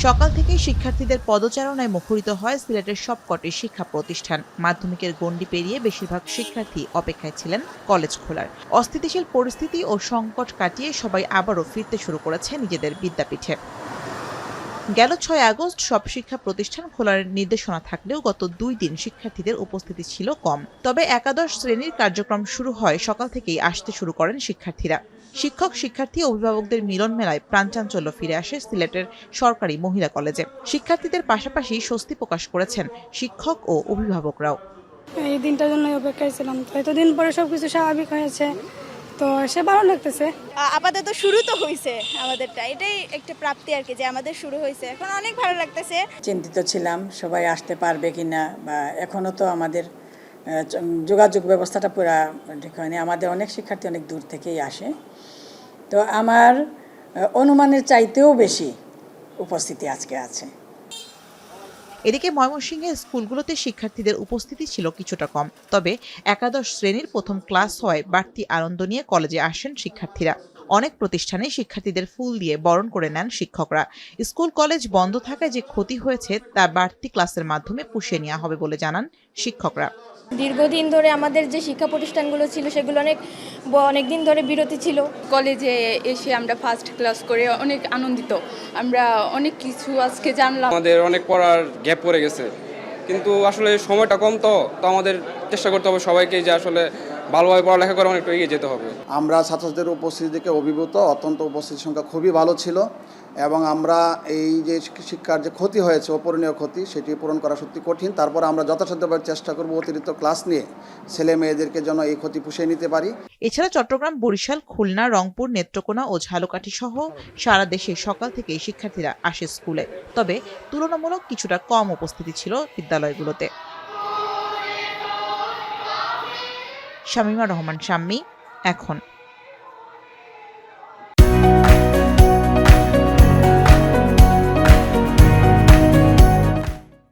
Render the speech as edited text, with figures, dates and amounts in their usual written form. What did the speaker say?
সকাল থেকেই শিক্ষার্থীদের পদচারণায় মুখরিত হয় সিলেটের সবকটি শিক্ষা প্রতিষ্ঠান। মাধ্যমিকের গণ্ডি পেরিয়ে বেশিরভাগ শিক্ষার্থী অপেক্ষায় ছিলেন কলেজ খোলার। অস্থিতিশীল পরিস্থিতি ও সংকট কাটিয়ে সবাই আবারও ফিরতে শুরু করেছে নিজেদের বিদ্যাপীঠে। গেল ৬ আগস্ট সব শিক্ষা প্রতিষ্ঠান খোলার নির্দেশনা থাকলেও গত ২ দিন শিক্ষার্থীদের উপস্থিতি ছিল কম। তবে একাদশ শ্রেণীর কার্যক্রম শুরু হয় সকাল থেকেই আসতে শুরু করেন শিক্ষার্থীরা। শিক্ষক শিক্ষার্থী অভিভাবকদের মিলন মেলায় প্রাণচাঞ্চল্য ফিরে আসে সিলেটের সরকারি মহিলা কলেজে। শিক্ষার্থীদের পাশাপাশি স্বস্তি প্রকাশ করেছেন শিক্ষক ও অভিভাবকরাও। এই দিনটার জন্য অপেক্ষায় ছিলাম, তো এতদিন পরে সবকিছু স্বাভাবিক হয়েছে, তো সে ভালো লাগতেছে। আপাতত শুরু তো হয়েছে আমাদেরটা, এটাই একটা প্রাপ্তি আর কি, যে আমাদের শুরু হয়েছে, এখন অনেক ভালো লাগতেছে। চিন্তিত ছিলাম সবাই আসতে পারবে কিনা, বা এখনো তো আমাদের যোগাযোগ ব্যবস্থাটা পুরা ঠিক হয়নি। আমাদের অনেক শিক্ষার্থী অনেক দূর থেকেই আসে, তো আমার অনুমানের চাইতেও বেশি উপস্থিতি আজকে আছে। এদিকে ময়মনসিংহের স্কুলগুলোতে শিক্ষার্থীদের উপস্থিতি ছিল কিছুটা কম। তবে একাদশ শ্রেণীর প্রথম ক্লাস হওয়ায় বাড়তি আনন্দ নিয়ে কলেজে আসেন শিক্ষার্থীরা। অনেক প্রতিষ্ঠানে শিক্ষার্থীদের ফুল দিয়ে বরণ করে নেন শিক্ষকরা। স্কুল কলেজ বন্ধ থাকায় যে ক্ষতি হয়েছে তা বাড়তি ক্লাসের মাধ্যমে পুষিয়ে নেওয়া হবে বলে জানান শিক্ষকরা। দীর্ঘদিন ধরে আমাদের যে শিক্ষা প্রতিষ্ঠানগুলো ছিল সেগুলো অনেক দিন ধরে বিরতি ছিল। কলেজে এসে আমরা ফার্স্ট ক্লাস করে অনেক আনন্দিত, আমরা অনেক কিছু আজকে জানলাম। আমাদের অনেক পড়ার গ্যাপ পড়ে গেছে, কিন্তু আসলে সময়টা কম, তো আমাদের চেষ্টা করতে হবে সবাইকে যে আসলে ভালোভাবে পড়ালেখা করে অনেকটা এগিয়ে যেতে হবে। আমরা ছাত্রছাত্রীদের উপস্থিতি দেখে অভিভূত, অত্যন্ত উপস্থিতির সংখ্যা খুবই ভালো ছিল, এবং আমরা এই যে শিক্ষার যে ক্ষতি হয়েছে, অপূরণীয় ক্ষতি, সেটি পূরণ করা সত্যি কঠিন। তারপর আমরা যথাসাধ্যভাবে চেষ্টা করব অতিরিক্ত ক্লাস নিয়ে ছেলে মেয়েদেরকে যেন এই ক্ষতি পুষিয়ে নিতে পারি। এছাড়া চট্টগ্রাম, বরিশাল, খুলনা, রংপুর, নেত্রকোনা ও ঝালকাঠি সহ সারা দেশে সকাল থেকেই শিক্ষার্থীরা আসে স্কুলে। তবে তুলনামূলক কিছুটা কম উপস্থিতি ছিল বিদ্যালয়গুলোতে। শামীমা রহমান শাম্মী, এখন।